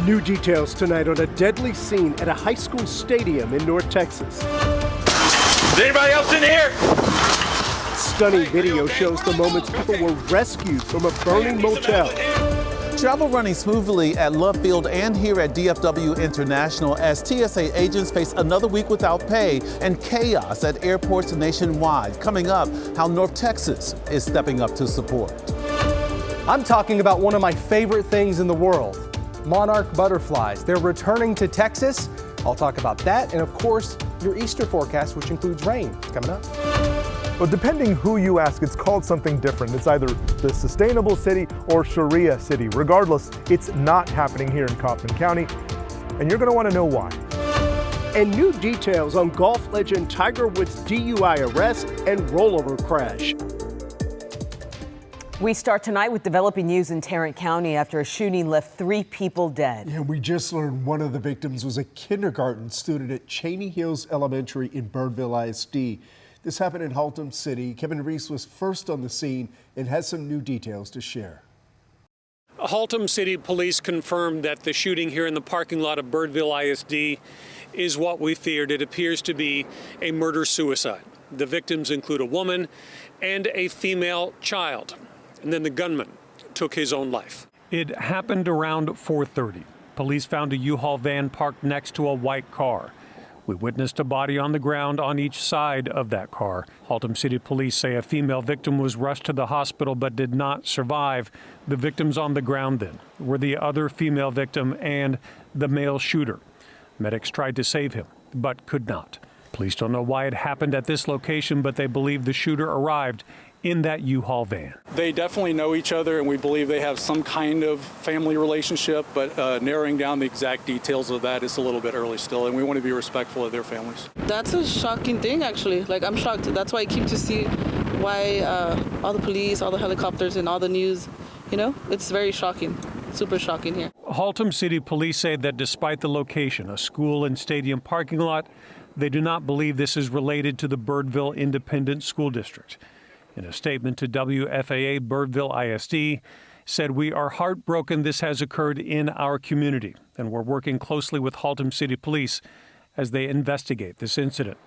New details tonight on a deadly scene at a high school stadium in North Texas. Is anybody else in here? Stunning video shows the moments people were rescued from a burning motel. Travel running smoothly at Love Field and here at DFW International as TSA agents face another week without pay and chaos at airports nationwide. Coming up, how North Texas is stepping up to support. I'm talking about one of my favorite things in the world, monarch butterflies. They're returning to Texas. I'll talk about that and, of course, your Easter forecast, which includes rain. It's coming up. Well, depending who you ask, it's called something different. It's either the Sustainable City or Sharia City. Regardless, it's not happening here in Kaufman County, and you're going to want to know why. And new details on golf legend Tiger Woods' DUI arrest and rollover crash. We start tonight with developing news in Tarrant County after a shooting left 3 people dead. Yeah, we just learned one of the victims was a kindergarten student at Cheney Hills Elementary in Birdville ISD. This happened in Haltom City. Kevin Reese was first on the scene and has some new details to share. Haltom City Police confirmed that the shooting here in the parking lot of Birdville ISD is what we feared. It appears to be a murder-suicide. The victims include a woman and a female child. And then the gunman took his own life. It happened around 4:30. Police found a U-Haul van parked next to a white car. We witnessed a body on the ground on each side of that car. Haltom City Police say a female victim was rushed to the hospital but did not survive. The victims on the ground then were the other female victim and the male shooter. Medics tried to save him but could not. Police don't know why it happened at this location, but they believe the shooter arrived in that U-Haul van. They definitely know each other, and we believe they have some kind of family relationship, but narrowing down the exact details of that is a little bit early still, and we want to be respectful of their families. That's a shocking thing, actually. Like, I'm shocked. That's why I keep to see why all the police, all the helicopters, and all the news, you know, it's very shocking. Super shocking here. Haltom City Police say that despite the location, a school and stadium parking lot, they do not believe this is related to the Birdville Independent School District. In a statement to WFAA, Birdville ISD said, "We are heartbroken this has occurred in our community, and we're working closely with Haltom City Police as they investigate this incident."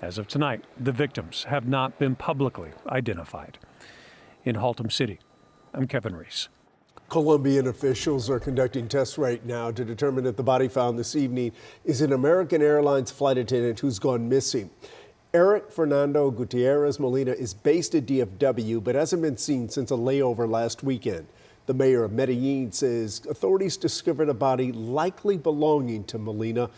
As of tonight, the victims have not been publicly identified. In Haltom City, I'm Kevin Reese. Colombian officials are conducting tests right now to determine if the body found this evening is an American Airlines flight attendant who's gone missing. Eric Fernando Gutierrez Molina is based at DFW but hasn't been seen since a layover last weekend. The mayor of Medellin says authorities discovered a body likely belonging to Molina.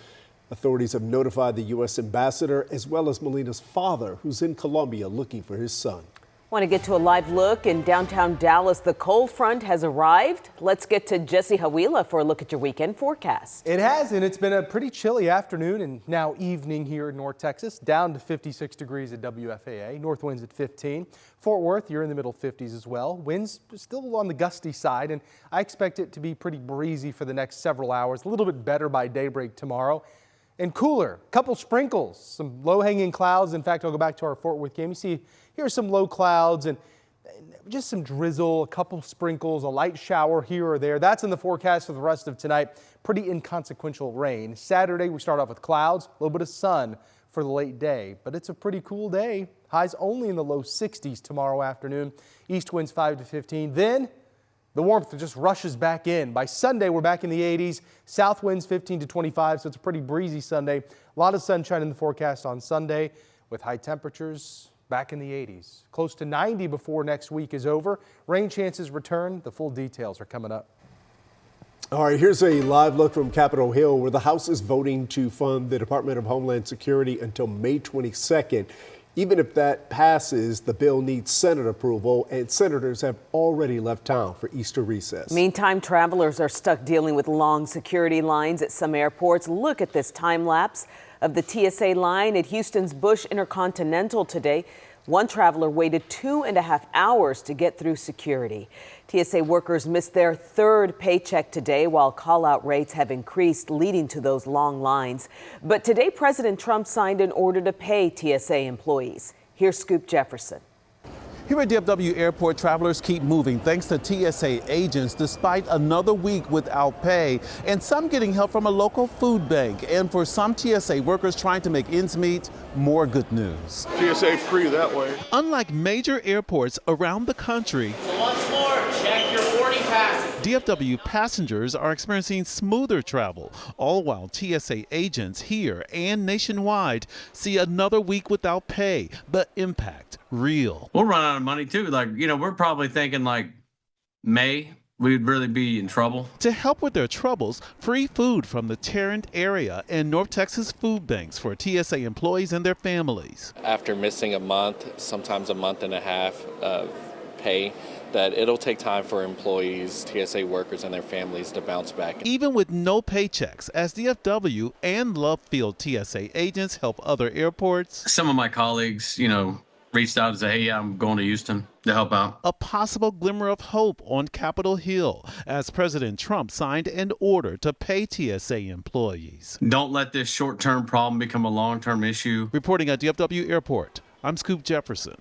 Authorities have notified the U.S. ambassador as well as Molina's father, who's in Colombia looking for his son. Want to get to a live look in downtown Dallas. The cold front has arrived. Let's get to Jesse Hawila for a look at your weekend forecast. It has, and it's been a pretty chilly afternoon and now evening here in North Texas, down to 56 degrees at WFAA, north winds at 15. Fort Worth, you're in the middle 50s as well. Winds still on the gusty side, and I expect it to be pretty breezy for the next several hours, a little bit better by daybreak tomorrow. And cooler, couple sprinkles, some low-hanging clouds. In fact, I'll go back to our Fort Worth game. You see, here's some low clouds and just some drizzle, a couple sprinkles, a light shower here or there. That's in the forecast for the rest of tonight. Pretty inconsequential rain. Saturday, we start off with clouds, a little bit of sun for the late day, but it's a pretty cool day. Highs only in the low 60s tomorrow afternoon. East winds 5 to 15. Then the warmth just rushes back in. By Sunday, we're back in the 80s. South winds 15 to 25, so it's a pretty breezy Sunday. A lot of sunshine in the forecast on Sunday with high temperatures back in the 80s. Close to 90 before next week is over. Rain chances return. The full details are coming up. All right, here's a live look from Capitol Hill where the House is voting to fund the Department of Homeland Security until May 22nd. Even if that passes, the bill needs Senate approval, and senators have already left town for Easter recess. Meantime, travelers are stuck dealing with long security lines at some airports. Look at this time lapse of the TSA line at Houston's Bush Intercontinental today. One traveler waited 2.5 hours to get through security. TSA workers missed their third paycheck today while call-out rates have increased, leading to those long lines. But today, President Trump signed an order to pay TSA employees. Here's Scoop Jefferson. Here at DFW Airport, travelers keep moving thanks to TSA agents despite another week without pay, and some getting help from a local food bank. And for some TSA workers trying to make ends meet, more good news. TSA free that way. Unlike major airports around the country, once more, check your boarding passes. DFW passengers are experiencing smoother travel, all while TSA agents here and nationwide see another week without pay. The impact real. We'll run out of money too. We're probably thinking May, we'd really be in trouble. To help with their troubles, free food from the Tarrant area and North Texas food banks for TSA employees and their families. After missing a month, sometimes a month and a half of pay, that it'll take time for employees, TSA workers, and their families to bounce back. Even with no paychecks, as DFW and Love Field TSA agents help other airports. Some of my colleagues, reached out and said, hey, I'm going to Houston to help out. A possible glimmer of hope on Capitol Hill as President Trump signed an order to pay TSA employees. Don't let this short-term problem become a long-term issue. Reporting at DFW Airport, I'm Scoop Jefferson.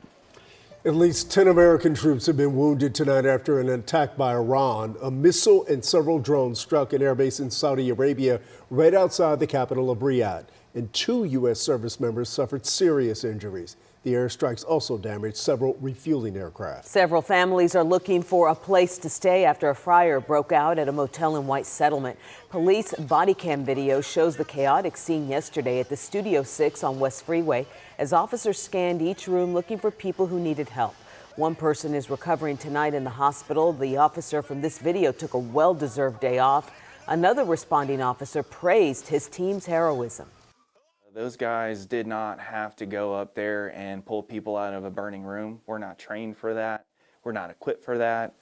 At least 10 American troops have been wounded tonight after an attack by Iran. A missile and several drones struck an airbase in Saudi Arabia right outside the capital of Riyadh, and 2 U.S. service members suffered serious injuries. The airstrikes also damaged several refueling aircraft. Several families are looking for a place to stay after a fire broke out at a motel in White Settlement. Police body cam video shows the chaotic scene yesterday at the Studio 6 on West Freeway as officers scanned each room looking for people who needed help. One person is recovering tonight in the hospital. The officer from this video took a well-deserved day off. Another responding officer praised his team's heroism. Those guys did not have to go up there and pull people out of a burning room. We're not trained for that. We're not equipped for that.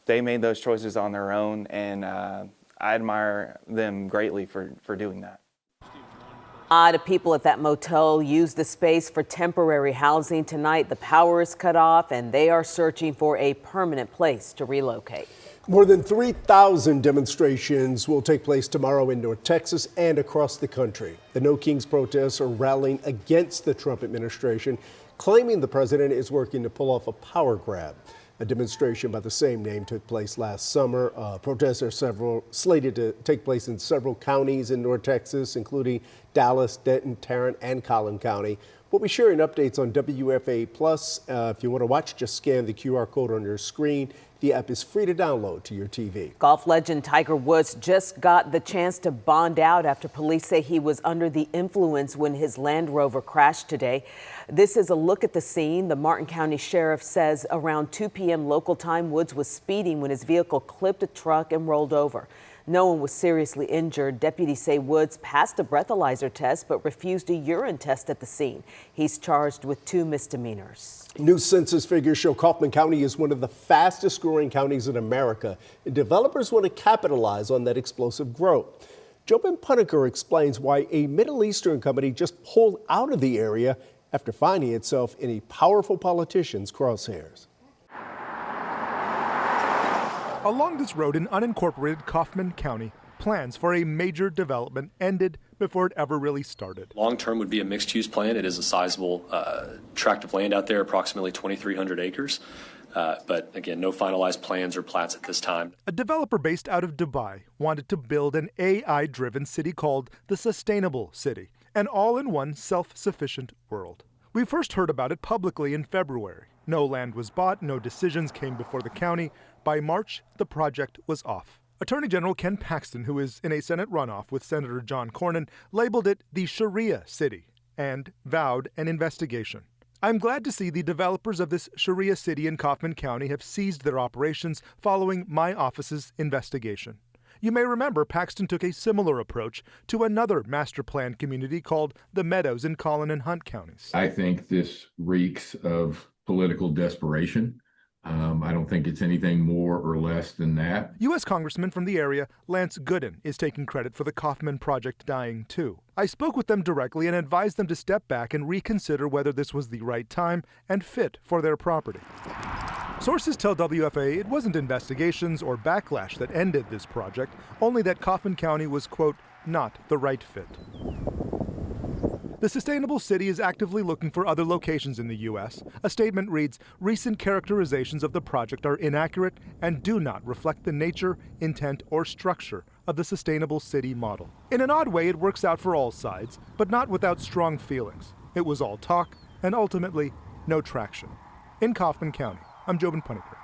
They made those choices on their own, and I admire them greatly for doing that. A lot of people at that motel used the space for temporary housing tonight. The power is cut off, and they are searching for a permanent place to relocate. More than 3,000 demonstrations will take place tomorrow in North Texas and across the country. The No Kings protests are rallying against the Trump administration, claiming the president is working to pull off a power grab. A demonstration by the same name took place last summer. Protests are slated to take place in several counties in North Texas, including Dallas, Denton, Tarrant, and Collin County. We'll be sharing updates on WFAA+. If you want to watch, just scan the QR code on your screen. The app is free to download to your TV. Golf legend Tiger Woods just got the chance to bond out after police say he was under the influence when his Land Rover crashed today. This is a look at the scene. The Martin County Sheriff says around 2 p.m. local time, Woods was speeding when his vehicle clipped a truck and rolled over. No one was seriously injured. Deputies say Woods passed a breathalyzer test but refused a urine test at the scene. He's charged with 2 misdemeanors. New census figures show Kaufman County is one of the fastest growing counties in America. And developers want to capitalize on that explosive growth. Jobin Puneker explains why a Middle Eastern company just pulled out of the area after finding itself in a powerful politician's crosshairs. Along this road in unincorporated Kaufman County, plans for a major development ended before it ever really started. Long term would be a mixed use plan. It is a sizable tract of land out there, approximately 2,300 acres. But again, no finalized plans or plats at this time. A developer based out of Dubai wanted to build an AI-driven city called the Sustainable City, an all-in-one self-sufficient world. We first heard about it publicly in February. No land was bought, no decisions came before the county. By March, the project was off. Attorney General Ken Paxton, who is in a Senate runoff with Senator John Cornyn, labeled it the Sharia city and vowed an investigation. I'm glad to see the developers of this Sharia city in Kaufman County have ceased their operations following my office's investigation. You may remember Paxton took a similar approach to another master plan community called the Meadows in Collin and Hunt counties. I think this reeks of political desperation. I don't think it's anything more or less than that. U.S. Congressman from the area, Lance Gooden, is taking credit for the Kaufman project dying too. I spoke with them directly and advised them to step back and reconsider whether this was the right time and fit for their property. Sources tell WFAA it wasn't investigations or backlash that ended this project, only that Kaufman County was, quote, not the right fit. The Sustainable City is actively looking for other locations in the U.S. A statement reads, "Recent characterizations of the project are inaccurate and do not reflect the nature, intent, or structure of the Sustainable City model." In an odd way, it works out for all sides, but not without strong feelings. It was all talk and ultimately no traction. In Kaufman County, I'm Jobin Punnekar.